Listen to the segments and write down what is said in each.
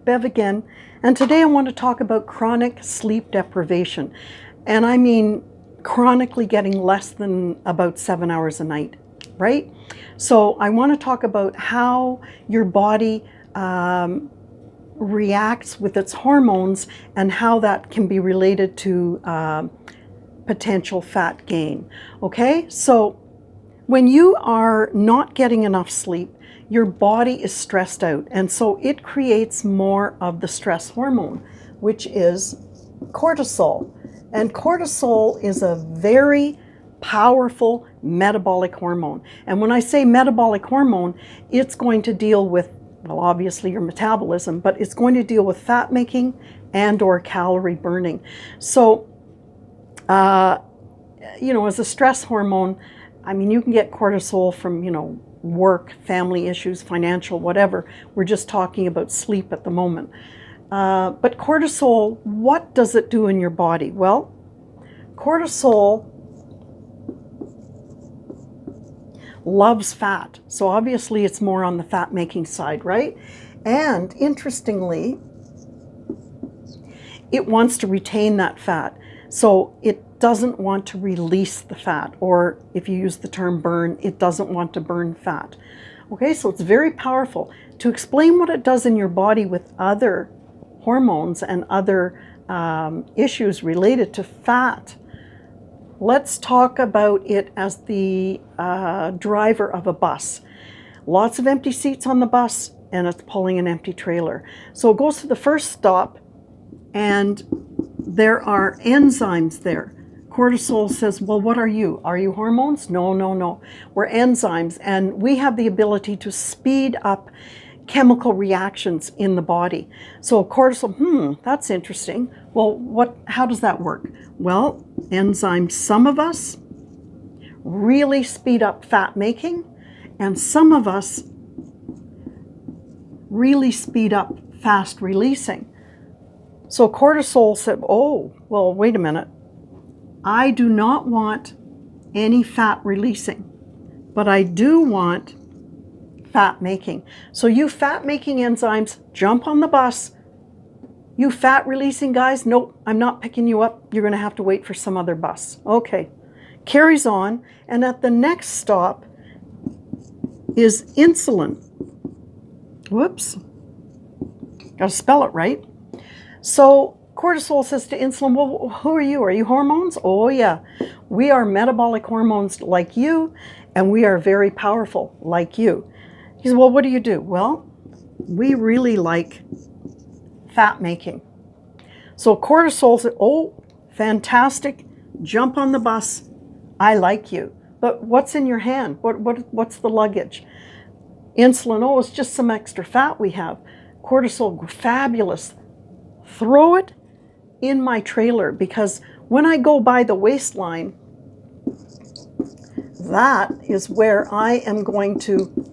Bev again, and today I want to talk about chronic sleep deprivation. And I mean chronically getting less than about 7 hours a night, right? So I want to talk about how your body reacts with its hormones and how that can be related to potential fat gain. Okay, so when you are not getting enough sleep, your body is stressed out, and so it creates more of the stress hormone, which is cortisol. And cortisol is a very powerful metabolic hormone. And when I say metabolic hormone, it's going to deal with, well, obviously your metabolism, but it's going to deal with fat making and or calorie burning. So, as a stress hormone, I mean, you can get cortisol from, work, family issues, financial, whatever. We're just talking about sleep at the moment. But cortisol, what does it do in your body? Well, cortisol loves fat. So obviously it's more on the fat making side, right? And interestingly, it wants to retain that fat. So it doesn't want to release the fat, or if you use the term burn, it doesn't want to burn fat. Okay, so it's very powerful. To explain what it does in your body with other hormones and other issues related to fat, let's talk about it as the driver of a bus. Lots of empty seats on the bus, and it's pulling an empty trailer. So it goes to the first stop, and there are enzymes there. Cortisol says, well, what are you? Are you hormones? No, no, no. We're enzymes, and we have the ability to speed up chemical reactions in the body. So cortisol, that's interesting. Well, how does that work? Well, enzymes, some of us really speed up fat making, and some of us really speed up fast releasing. So cortisol said, oh, well, wait a minute. I do not want any fat releasing, but I do want fat making. So you fat making enzymes, jump on the bus. You fat releasing guys, nope, I'm not picking you up. You're going to have to wait for some other bus. Okay, carries on. And at the next stop is insulin. Whoops, got to spell it right. So cortisol says to insulin, well, who are you? Are you hormones? Oh yeah, we are metabolic hormones like you, and we are very powerful like you. He said, well, what do you do? Well, we really like fat making. So cortisol said, oh, fantastic, jump on the bus. I like you. But what's in your hand? What's the luggage? Insulin, oh, it's just some extra fat we have. Cortisol, fabulous. Throw it in my trailer, because when I go by the waistline, that is where I am going to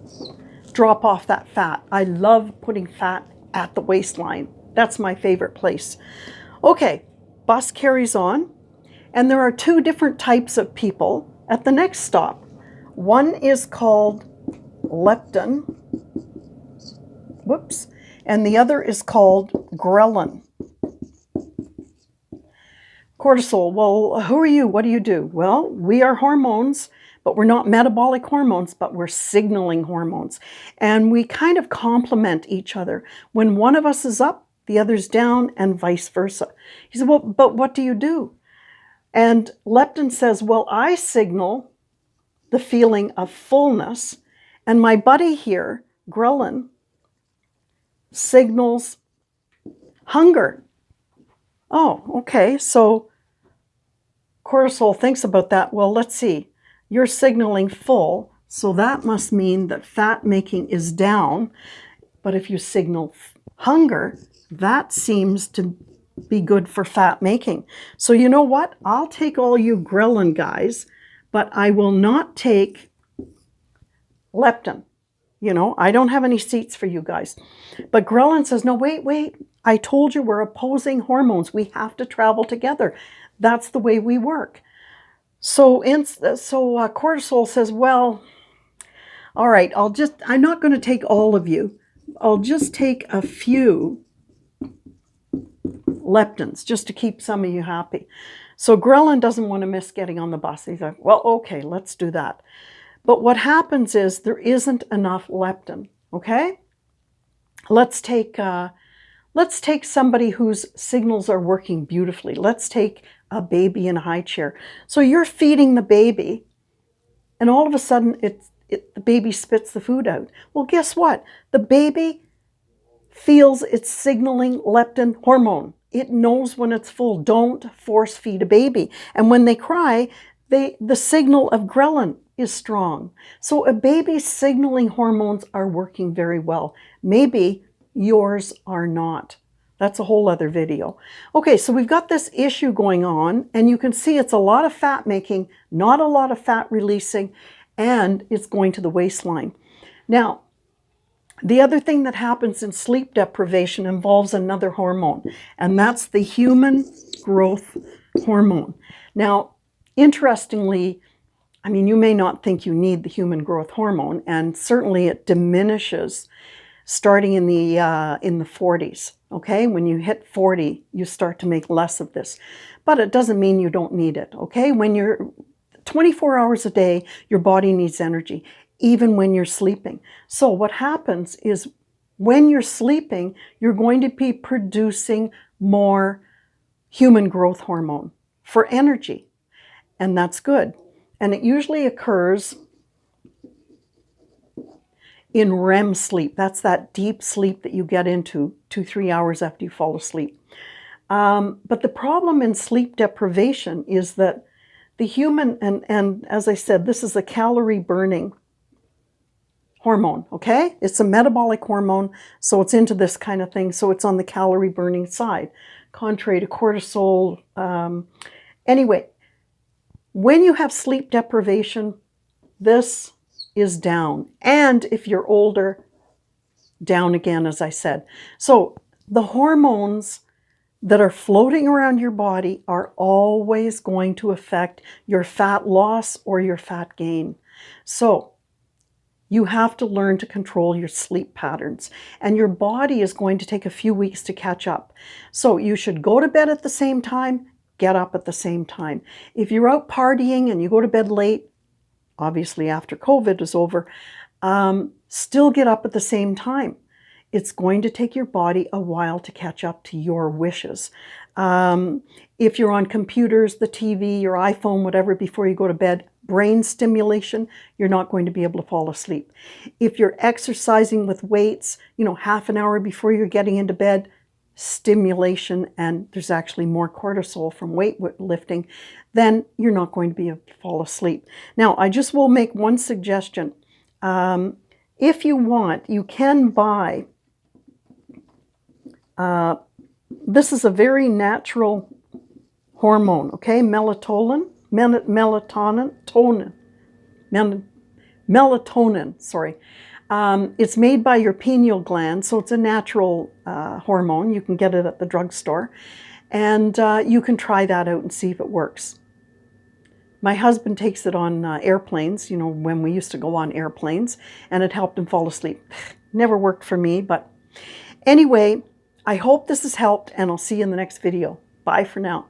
drop off that fat. I love putting fat at the waistline. That's my favorite place. Okay, bus carries on, and there are two different types of people at the next stop. One is called leptin, and the other is called ghrelin. Cortisol, well, who are you? What do you do? Well, we are hormones, but we're not metabolic hormones, but we're signaling hormones. And we kind of complement each other. When one of us is up, the other's down, and vice versa. He said, well, but what do you do? And leptin says, well, I signal the feeling of fullness, and my buddy here, ghrelin, signals hunger. Oh, okay, so cortisol thinks about that. Well, let's see. You're signaling full, so that must mean that fat making is down. But if you signal hunger, that seems to be good for fat making. So you know what? I'll take all you ghrelin guys, but I will not take leptin. I don't have any seats for you guys. But ghrelin says, no, wait. I told you we're opposing hormones. We have to travel together. That's the way we work. So cortisol says, well, all right, I'm not going to take all of you. I'll just take a few leptins, just to keep some of you happy. So ghrelin doesn't want to miss getting on the bus. He's like, well, okay, let's do that. But what happens is there isn't enough leptin, okay? Let's take somebody whose signals are working beautifully. Let's take a baby in a high chair. So you're feeding the baby, and all of a sudden the baby spits the food out. Well, guess what? The baby feels it's signaling leptin hormone. It knows when it's full. Don't force feed a baby. And when they cry, the signal of ghrelin is strong. So a baby's signaling hormones are working very well. Maybe yours are not. That's a whole other video. Okay, so we've got this issue going on, and you can see it's a lot of fat making, not a lot of fat releasing, and it's going to the waistline. Now, the other thing that happens in sleep deprivation involves another hormone, and that's the human growth hormone. Now, interestingly, I mean, you may not think you need the human growth hormone, and certainly it diminishes starting in the 40s, okay? When you hit 40, you start to make less of this. But it doesn't mean you don't need it, okay? When you're 24 hours a day, your body needs energy, even when you're sleeping. So what happens is when you're sleeping, you're going to be producing more human growth hormone for energy, and that's good. And it usually occurs in REM sleep. That's that deep sleep that you get into 2-3 hours after you fall asleep. But the problem in sleep deprivation is that the human, and as I said, this is a calorie-burning hormone, okay? It's a metabolic hormone, so it's into this kind of thing, so it's on the calorie-burning side, contrary to cortisol. Anyway, when you have sleep deprivation, this is down. And if you're older, down again, as I said. So the hormones that are floating around your body are always going to affect your fat loss or your fat gain. So you have to learn to control your sleep patterns, and your body is going to take a few weeks to catch up. So you should go to bed at the same time, get up at the same time. If you're out partying and you go to bed late, obviously after COVID is over, still get up at the same time. It's going to take your body a while to catch up to your wishes. If you're on computers, the TV, your iPhone, whatever, before you go to bed, brain stimulation, you're not going to be able to fall asleep. If you're exercising with weights, half an hour before you're getting into bed, stimulation, and there's actually more cortisol from weight lifting, then you're not going to be able to fall asleep. Now, I just will make one suggestion. If you want, you can buy, this is a very natural hormone, okay? Melatonin, sorry. It's made by your pineal gland, so it's a natural hormone. You can get it at the drugstore, and you can try that out and see if it works. My husband takes it on airplanes, when we used to go on airplanes, and it helped him fall asleep. Never worked for me, but anyway, I hope this has helped, and I'll see you in the next video. Bye for now.